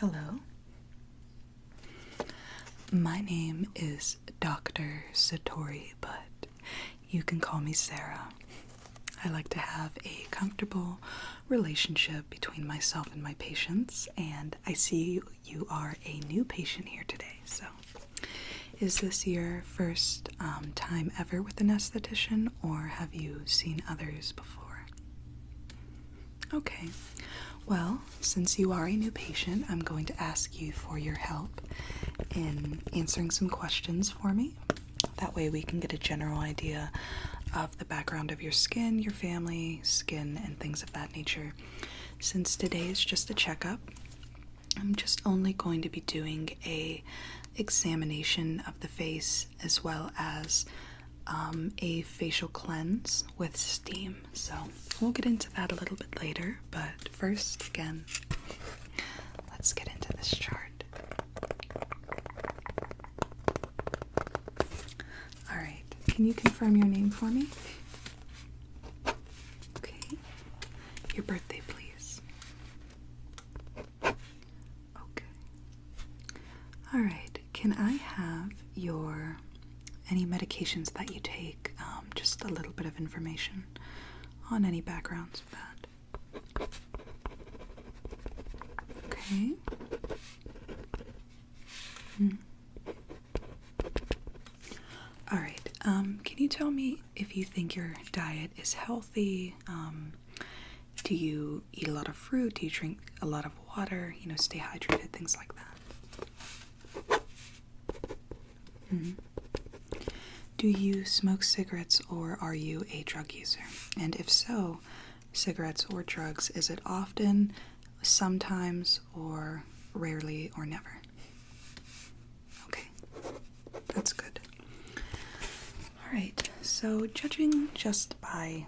Hello. My name is Dr. Satori, but you can call me Sarah. I like to have a comfortable relationship between myself and my patients, and I see you are a new patient here today. So, is this your first time ever with an esthetician, or have you seen others before? Okay. Well, since you are a new patient, I'm going to ask you for your help in answering some questions for me. That way we can get a general idea of the background of your skin, your family, skin, and things of that nature. Since today is just a checkup, I'm just only going to be doing a examination of the face as well as a facial cleanse with steam. So we'll get into that a little bit later, but first, again, let's get into this chart. Alright, can you confirm your name for me? Okay. Your birthday, please. Okay. Alright, can I have any medications that you take, just a little bit of information on any backgrounds of that. Okay. Alright, can you tell me if you think your diet is healthy? Do you eat a lot of fruit? Do you drink a lot of water? Stay hydrated, things like that. Do you smoke cigarettes, or are you a drug user? And if so, cigarettes or drugs, is it often, sometimes, or rarely, or never? Okay, that's good. Alright, so judging just by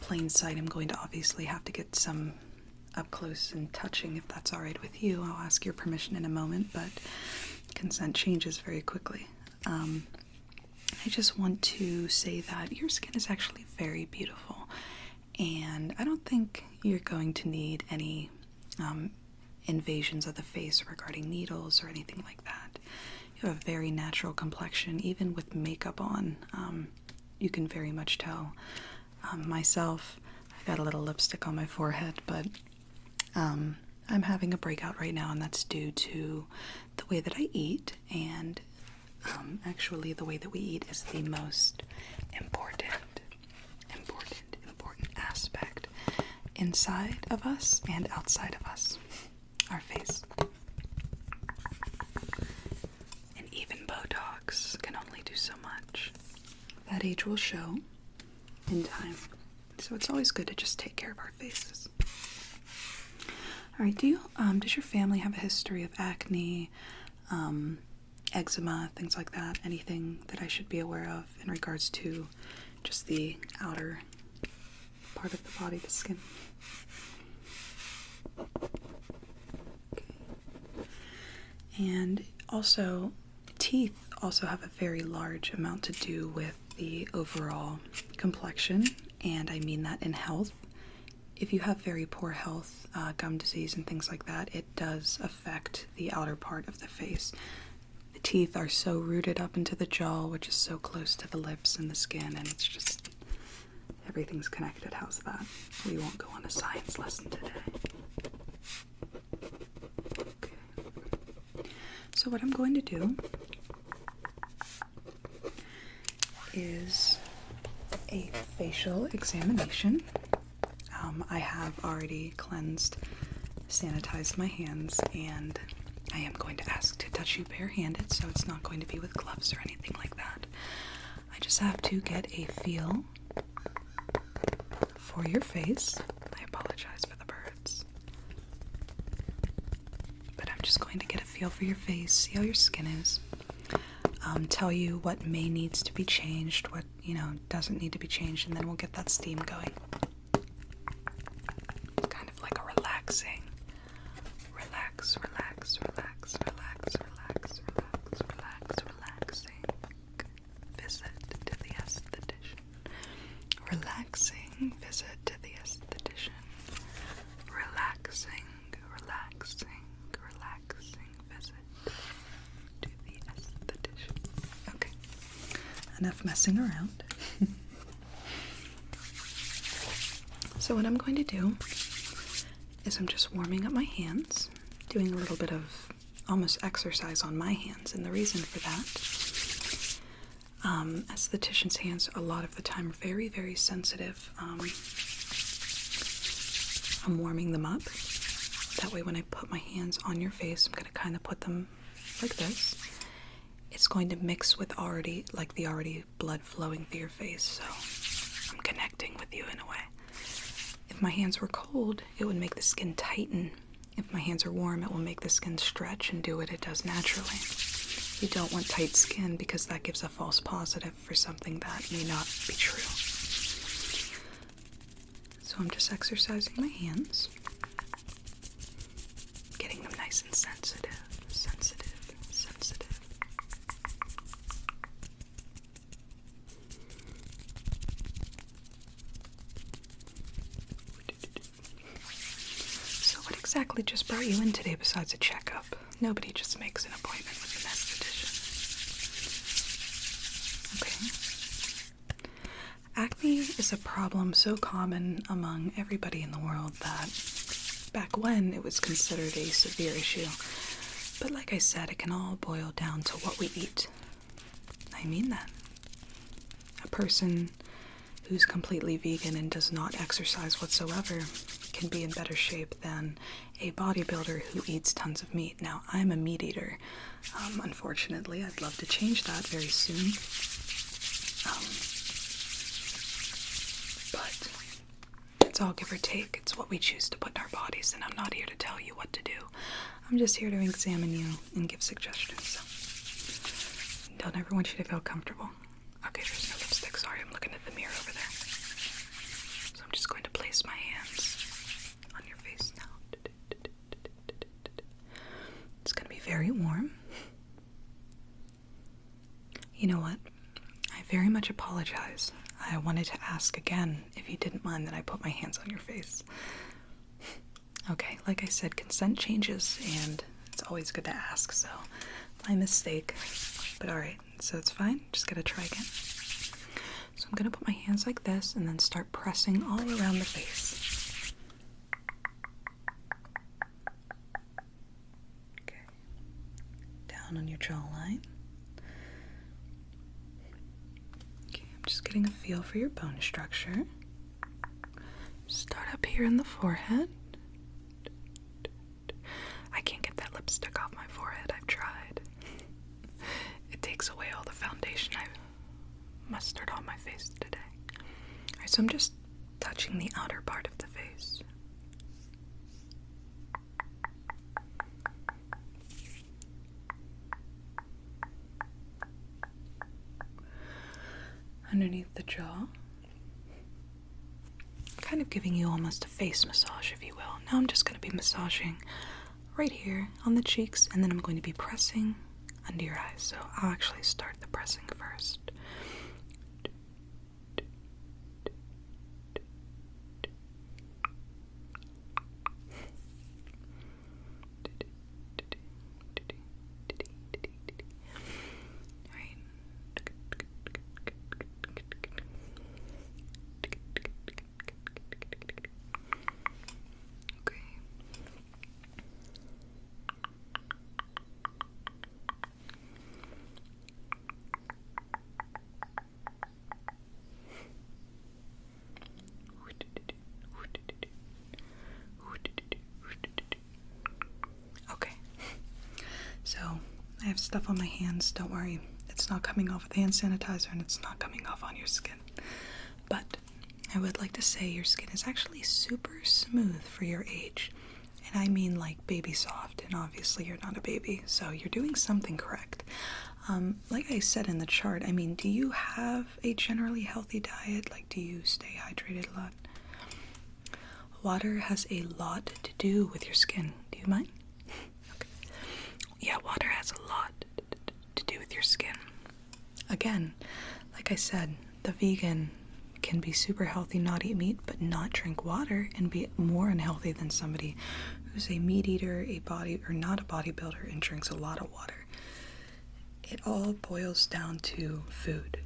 plain sight, I'm going to obviously have to get some up close and touching if that's alright with you. I'll ask your permission in a moment, but consent changes very quickly. I just want to say that your skin is actually very beautiful, and I don't think you're going to need any invasions of the face regarding needles or anything like that. You have a very natural complexion, even with makeup on. You can very much tell. Myself, I've got a little lipstick on my forehead, but I'm having a breakout right now, and that's due to the way that I eat, and actually the way that we eat is the most important aspect inside of us and outside of us, our face. And even Botox can only do so much. That age will show in time. So it's always good to just take care of our faces. Alright, does your family have a history of acne, eczema, things like that? Anything that I should be aware of in regards to just the outer part of the body, the skin? Okay. And also, teeth also have a very large amount to do with the overall complexion, and I mean that in health. If you have very poor health, gum disease and things like that, it does affect the outer part of the face. The teeth are so rooted up into the jaw, which is so close to the lips and the skin, and it's just, everything's connected. How's that? We won't go on a science lesson today. Okay. So what I'm going to do is a facial examination. I have already cleansed, sanitized my hands, and I am going to ask to touch you barehanded, so it's not going to be with gloves or anything like that. I just have to get a feel for your face. I apologize for the birds. But I'm just going to get a feel for your face, see how your skin is, tell you what may needs to be changed, what, doesn't need to be changed, and then we'll get that steam going. It's kind of like a relaxing, relaxing visit to the esthetician. Relaxing visit to the esthetician. Relaxing. enough messing around. So what I'm going to do is I'm just warming up my hands, doing a little bit of almost exercise on my hands, and the reason for that, estheticians' hands a lot of the time are very, very sensitive. I'm warming them up. That way when I put my hands on your face, I'm going to kind of put them like this. It's going to mix with the already blood flowing through your face, so I'm connecting with you in a way. If my hands were cold, it would make the skin tighten. If my hands are warm, it will make the skin stretch and do what it does naturally. You don't want tight skin because that gives a false positive for something that may not be true. So I'm just exercising my hands, getting them nice and sensitive, sensitive, sensitive. So what exactly just brought you in today besides a checkup? Nobody just makes an appointment with an esthetician. Okay. Acne is a problem so common among everybody in the world that back when it was considered a severe issue. But like I said, it can all boil down to what we eat. I mean that. A person who's completely vegan and does not exercise whatsoever can be in better shape than a bodybuilder who eats tons of meat. Now, I'm a meat eater. Unfortunately, I'd love to change that very soon. But it's all give or take. It's what we choose to put in our bodies, and I'm not here to tell you what to do. I'm just here to examine you and give suggestions. So don't ever want you to feel comfortable. Okay, there's no lipstick. Sorry, I'm looking at the mirror over there. So I'm just going to place my hands on your face now. It's going to be very warm. You know what? I very much apologize. I wanted to ask again if you didn't mind that I put my hands on your face. Okay, like I said, consent changes, and it's always good to ask, so my mistake. But alright, so it's fine. Just gotta try again. So I'm gonna put my hands like this and then start pressing all around the face. Okay. Down on your jawline. Okay, I'm just getting a feel for your bone structure. Start up here in the forehead. I can't get that lipstick off my forehead. I've tried. It takes away all the foundation I've mustered on my face today. Alright, so I'm just touching the outer part of the face. Underneath the jaw. Kind of giving you almost a face massage, if you will. Now I'm just going to be massaging right here on the cheeks, and then I'm going to be pressing under your eyes. So I'll actually start the pressing first. So, I have stuff on my hands, don't worry. It's not coming off with hand sanitizer and it's not coming off on your skin. But, I would like to say your skin is actually super smooth for your age. And I mean like baby soft, and obviously you're not a baby, so you're doing something correct. Like I said in the chart, I mean, do you have a generally healthy diet? Like, do you stay hydrated a lot? Water has a lot to do with your skin. Do you mind? Yeah, water has a lot to do with your skin. Again, like I said, the vegan can be super healthy, not eat meat, but not drink water and be more unhealthy than somebody who's a meat eater, or not a bodybuilder and drinks a lot of water. It all boils down to food.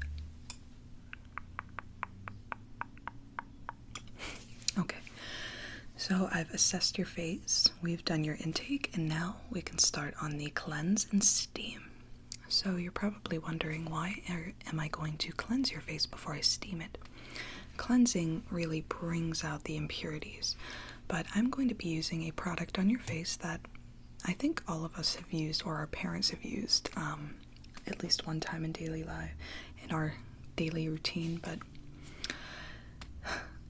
So I've assessed your face, we've done your intake, and now we can start on the cleanse and steam. So you're probably wondering, why am I going to cleanse your face before I steam it? Cleansing really brings out the impurities, but I'm going to be using a product on your face that I think all of us have used, or our parents have used, at least one time in our daily routine, but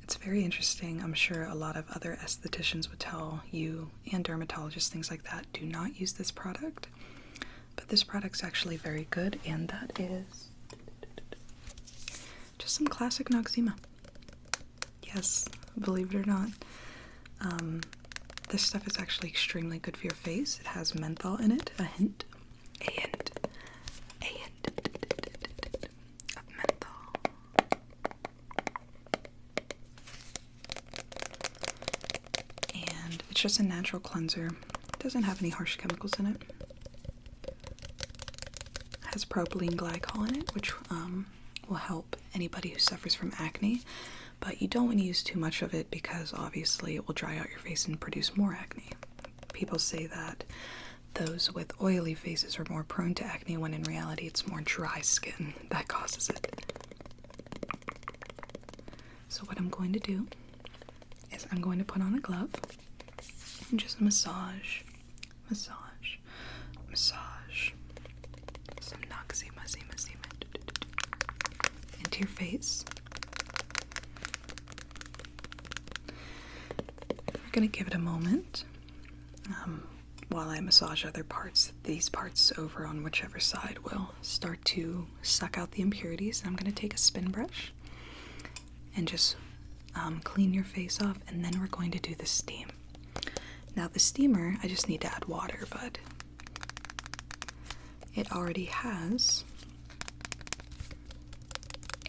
it's very interesting. I'm sure a lot of other estheticians would tell you, and dermatologists, things like that, do not use this product. But this product's actually very good, and that is just some classic Noxzema. Yes, believe it or not. This stuff is actually extremely good for your face. It has menthol in it, a hint of menthol. And it's just a natural cleanser. It doesn't have any harsh chemicals in it. It has propylene glycol in it, which will help anybody who suffers from acne. But you don't want to use too much of it because obviously it will dry out your face and produce more acne. People say that those with oily faces are more prone to acne, when in reality it's more dry skin that causes it. So what I'm going to do is I'm going to put on a glove and just massage some Noxzema into your face. We're going to give it a moment while I massage other parts. These parts over on whichever side will start to suck out the impurities. And I'm going to take a spin brush and just clean your face off, and then we're going to do the steam. Now the steamer, I just need to add water, but it already has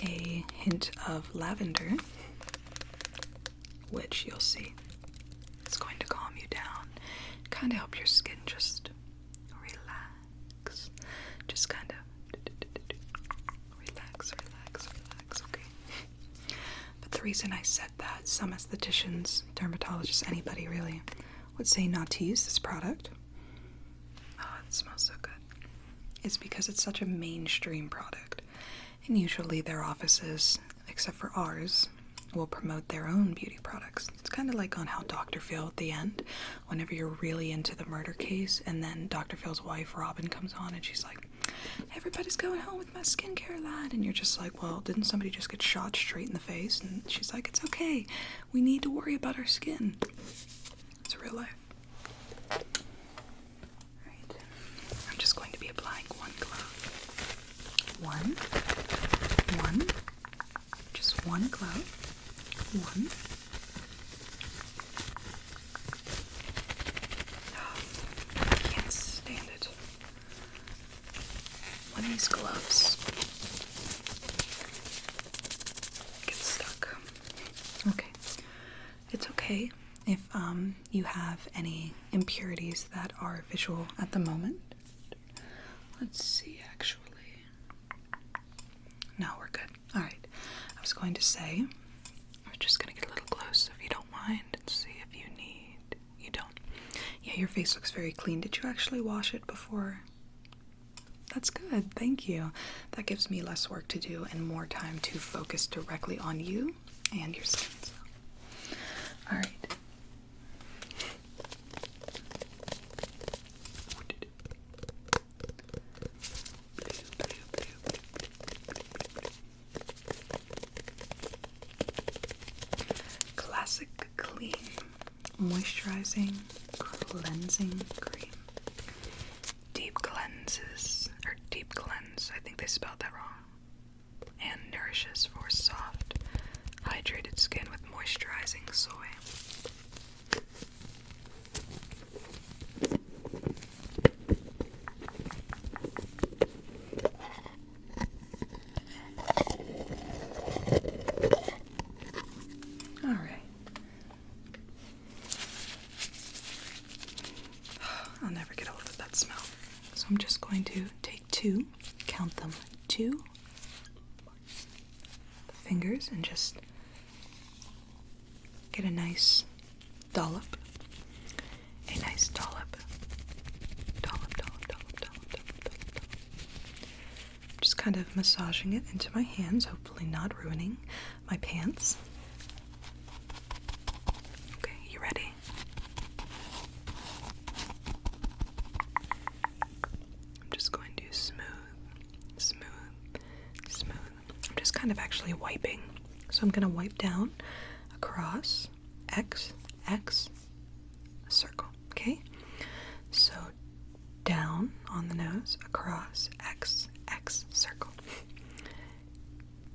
a hint of lavender, which you'll see is going to calm you down, kind of help your skin just relax. Just kind of relax, okay? But the reason I said that, some estheticians, dermatologists, anybody really, would say not to use this product. Oh, it smells so good. It's because it's such a mainstream product. And usually their offices, except for ours, will promote their own beauty products. It's kind of like on How Dr. Phil at the end, whenever you're really into the murder case, and then Dr. Phil's wife, Robin, comes on and she's like, everybody's going home with my skincare line. And you're just like, well, didn't somebody just get shot straight in the face? And she's like, it's okay. We need to worry about our skin. It's real life. Alright. I'm just going to be applying one glove. Just one glove. One. Oh, I can't stand it when these gloves get stuck. Okay. It's okay if you have any impurities that are visual at the moment. Let's see, actually. No, we're good. Alright. I was going to say, I'm just going to get a little close if you don't mind and see if you need. You don't. Yeah, your face looks very clean. Did you actually wash it before? That's good. Thank you. That gives me less work to do and more time to focus directly on you and your skin. So. Alright. Classic Clean Moisturizing Cleansing Cream. Deep cleanse, I think they spelled that wrong. And nourishes for soft, hydrated skin with moisturizing soy. I'm just going to take count them, 2 fingers, and just get a nice dollop. A nice dollop. Dollop, dollop, dollop, dollop, dollop, dollop, dollop. Just kind of massaging it into my hands, hopefully not ruining my pants. Okay, you ready? I'm just going to smooth, smooth, smooth. I'm just kind of actually wiping. So I'm going to wipe down across, X, X, a circle, okay? So down on the nose, across, X, X, circle.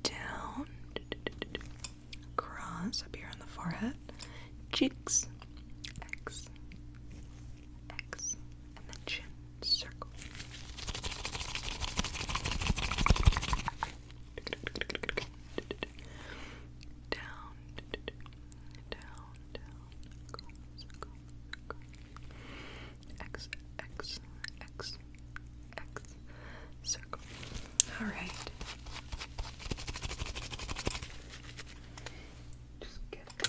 Down, across, up here on the forehead, cheeks, X, X, and then chin, circle. Down, down, down, X, X, X, X, circle. All right. Just get the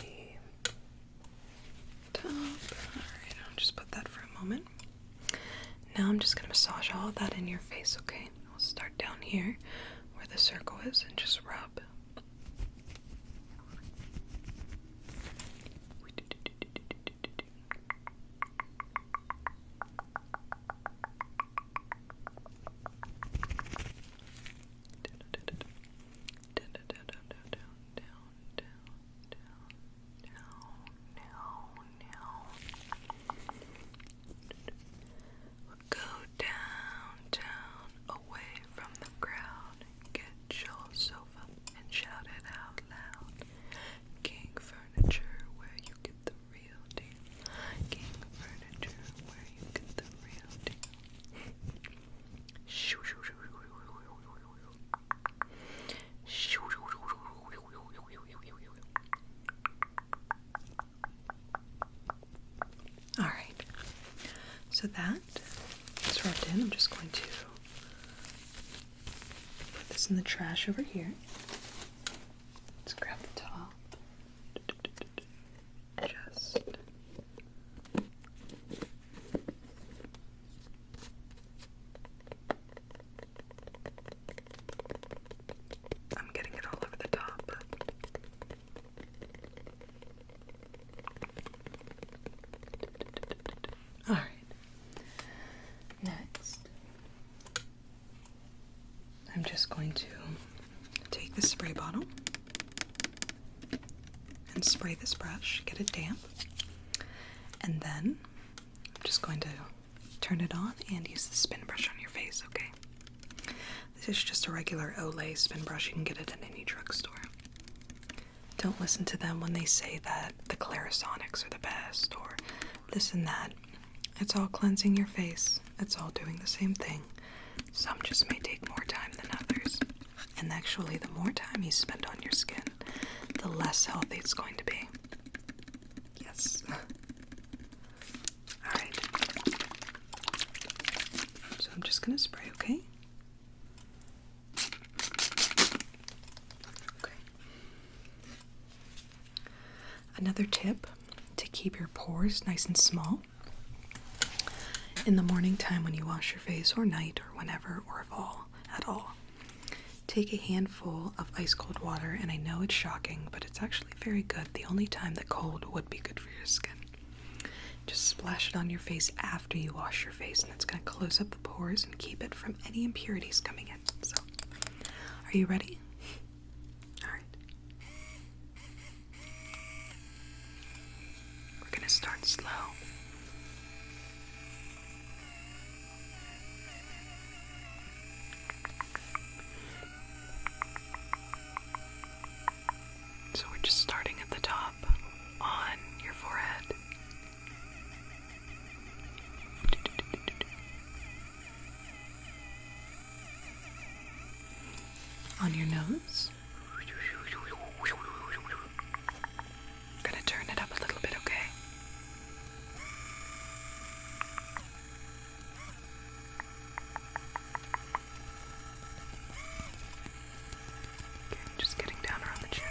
top. All right, I'll just put that for a moment. Now I'm just going to massage all of that in your face, okay? We'll start down here where the circle is and just rub. Go down, down, away from the crowd. Get your sofa and shout it out loud. King Furniture, where you get the real deal. King Furniture, where you get the real deal. Shoo, shoo, shoo, shoo, shoo, shoo, shoo, shoo, all right, so that is rubbed in. I'm just going to put this in the trash over here. Let's grab the top. Just I'm getting it all over the top, but all right. Next, I'm just going to take the spray bottle and spray this brush, get it damp, and then I'm just going to turn it on and use the spin brush on your face, okay? This is just a regular Olay spin brush. You can get it at any drugstore. Don't listen to them when they say that the Clarisonics are the best or this and that. It's all cleansing your face. It's all doing the same thing. Some just may take more time than others. And actually, the more time you spend on your skin, the less healthy it's going to be. Yes. Alright. So I'm just going to spray, okay? Okay. Another tip to keep your pores nice and small. In the morning time when you wash your face, or night, or whenever, or at all, take a handful of ice cold water, and I know it's shocking, but it's actually very good. The only time that cold would be good for your skin. Just splash it on your face after you wash your face, and it's going to close up the pores and keep it from any impurities coming in. So, are you ready? Alright. We're going to start slow. So we're just starting at the top on your forehead. On your nose. I'm gonna turn it up a little bit, okay? Okay, just getting down around the chin.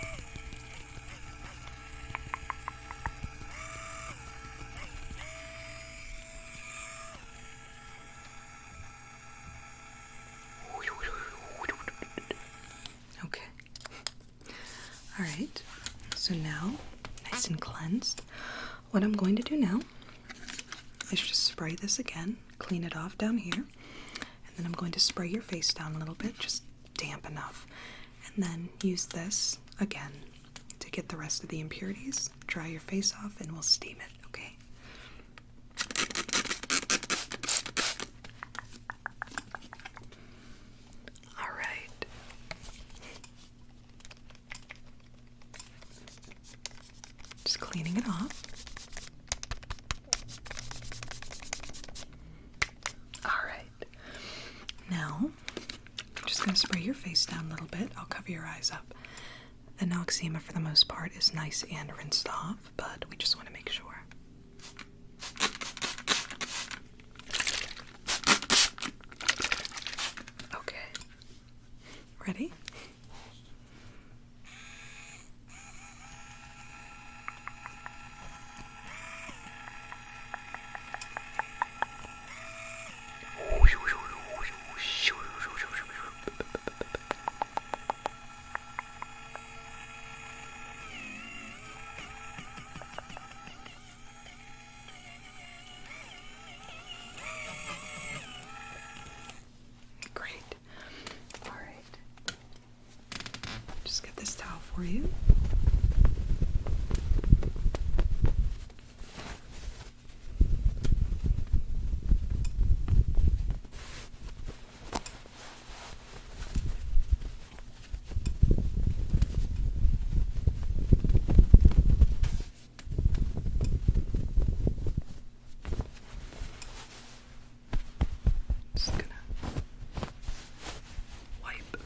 Alright, so now, nice and cleansed, what I'm going to do now is just spray this again, clean it off down here, and then I'm going to spray your face down a little bit, just damp enough, and then use this again to get the rest of the impurities, dry your face off, and we'll steam it, okay? Alright. Just cleaning it off. Now, I'm just going to spray your face down a little bit. I'll cover your eyes up. The Noxzema, for the most part, is nice and rinsed off, but we just want to make sure. Okay. Ready? Just get this towel for you. Just gonna wipe.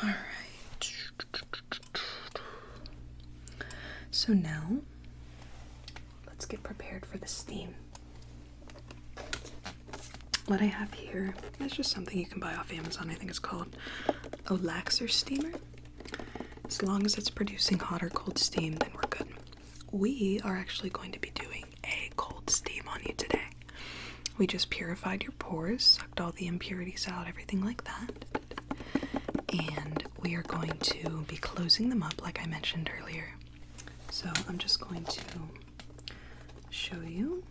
Alright. So now, let's get prepared for the steam. What I have here is just something you can buy off Amazon. I think it's called a laxer steamer. As long as it's producing hot or cold steam, then we're good. We are actually going to be doing a cold steam on you today. We just purified your pores, sucked all the impurities out, everything like that. And we are going to be closing them up like I mentioned earlier. So I'm just going to show you.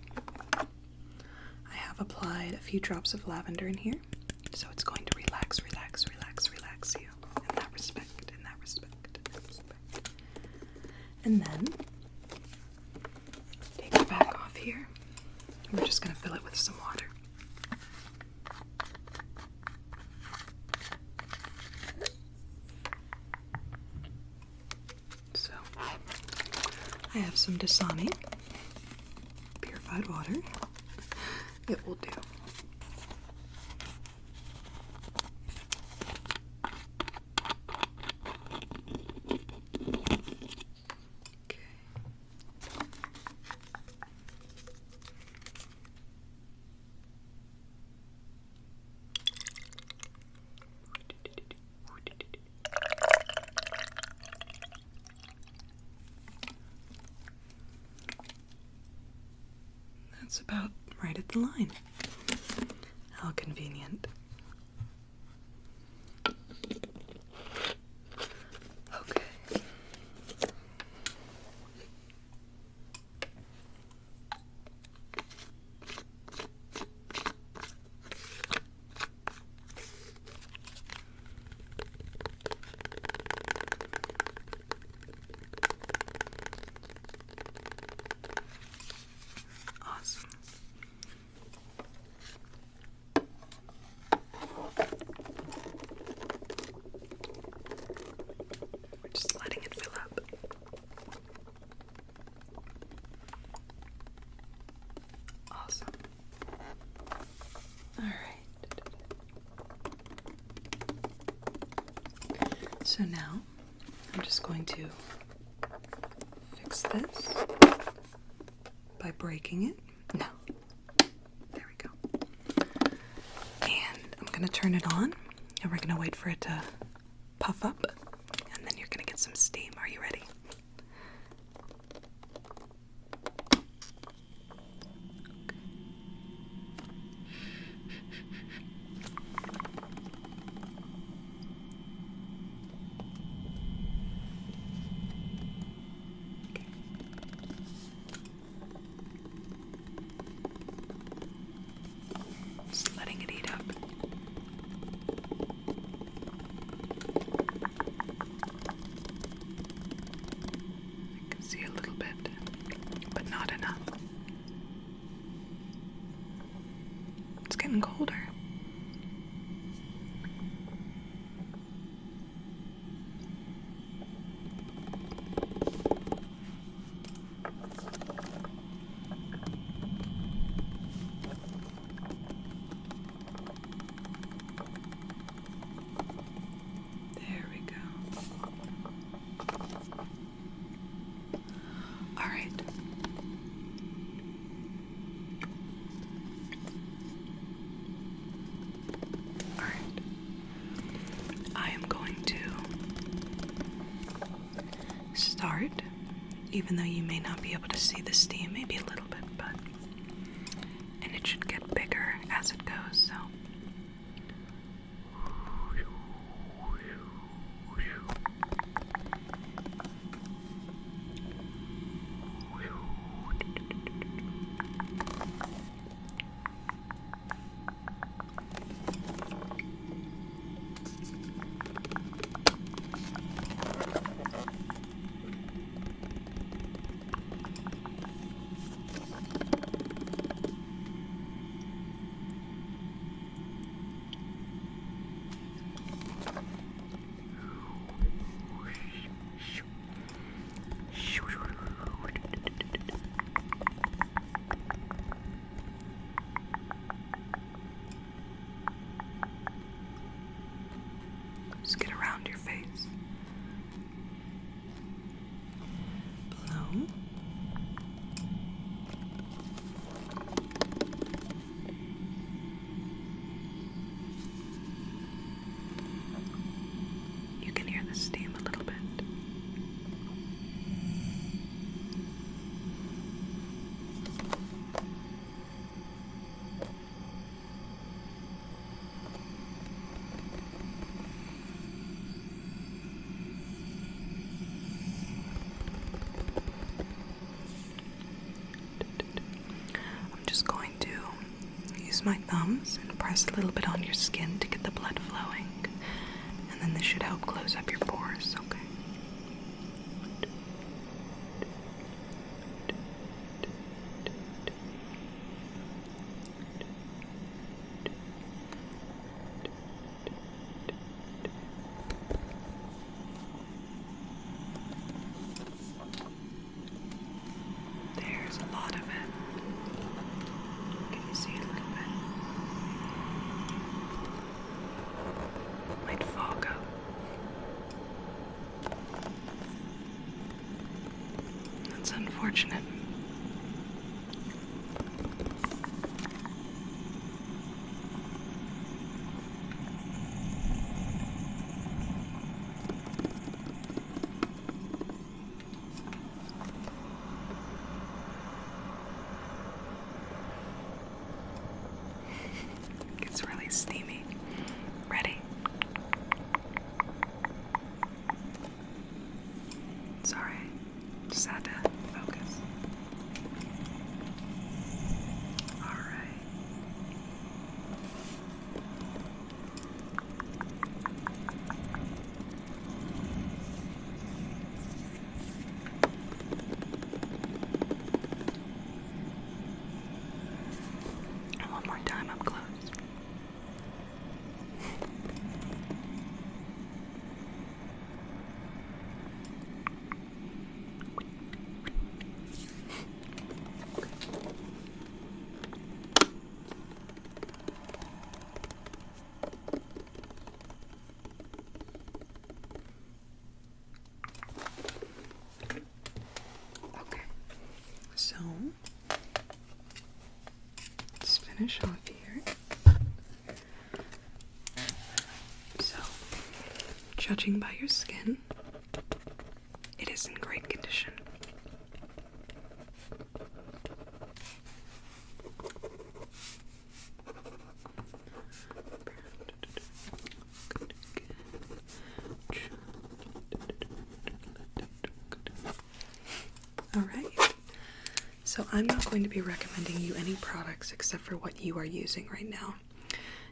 I have applied a few drops of lavender in here, so it's going to relax you in that respect. And then take it back off here. We're just going to fill it with some water. So I have some Dasani purified water. It will do. That's about right at the line. How convenient. Okay. Awesome. We're just letting it fill up. Awesome. All right. So now I'm just going to fix this by breaking it No. There we go. And I'm gonna turn it on, and we're gonna wait for it to puff up, and then you're gonna get some steam. Are you ready? Just letting it heat up. I can see a little bit, but not enough. It's getting colder. There we go. All right. All right. I am going to start, even though you may not be able to see the steam, maybe a little bit, and it should get bigger as it goes, so. Just get around your face. Blow. You can hear the steam a little bit. I'm just going to use my thumbs and press a little bit on your skin to get the blood flowing. And then this should help close up your pores, okay? There's a lot of it. Can you see it a little bit? Might fog up. That's unfortunate. It's really steamy. Ready? Sorry, just had to focus. finish off here. So, judging by your skin, it is in great condition. Alright, so I'm not going to be recommending you any products except for what you are using right now.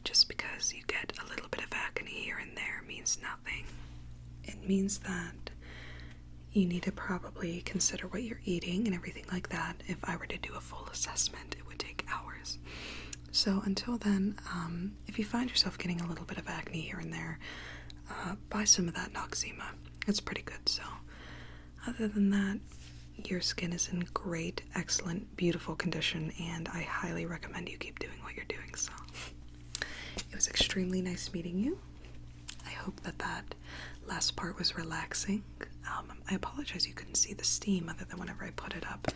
Just because you get a little bit of acne here and there means nothing. It means that you need to probably consider what you're eating and everything like that. If I were to do a full assessment, it would take hours. So until then, if you find yourself getting a little bit of acne here and there, buy some of that Noxzema. It's pretty good. So other than that, your skin is in great, excellent, beautiful condition, and I highly recommend you keep doing what you're doing. So it was extremely nice meeting you. I hope that last part was relaxing. I apologize you couldn't see the steam other than whenever I put it up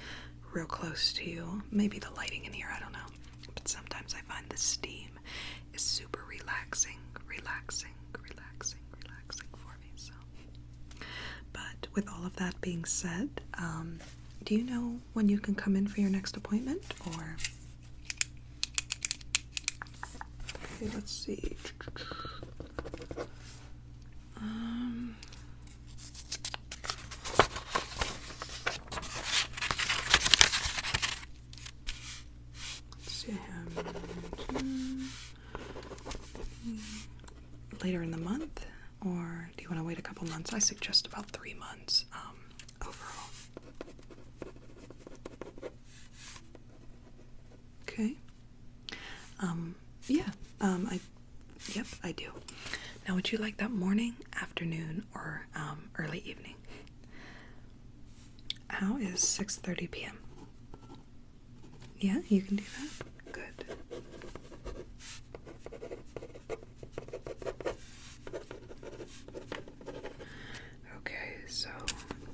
real close to you. Maybe the lighting in here, I don't know. But sometimes I find the steam is super relaxing for me. So, but with all of that being said, do you know when you can come in for your next appointment? Or okay, let's see. Later in the month, or do you want to wait a couple months? I suggest about 3 months overall. Okay. Yep, I do. Now, would you like that morning, afternoon, or early evening? How is 6:30 p.m.? Yeah, you can do that? Good. Okay, so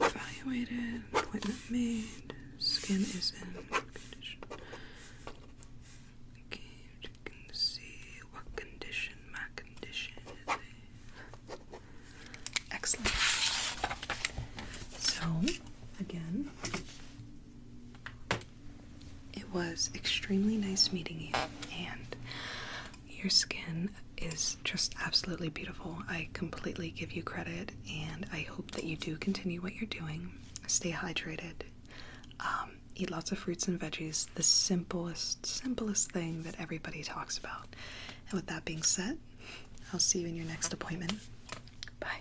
evaluated, appointment made, skin is in good condition. Okay, you can see what condition my condition is in. Excellent. So, again, it was extremely nice meeting you, and your skin is just absolutely beautiful. I completely give you credit, and I hope that you do continue what you're doing. Stay hydrated. Eat lots of fruits and veggies. The simplest thing that everybody talks about. And with that being said, I'll see you in your next appointment. Bye.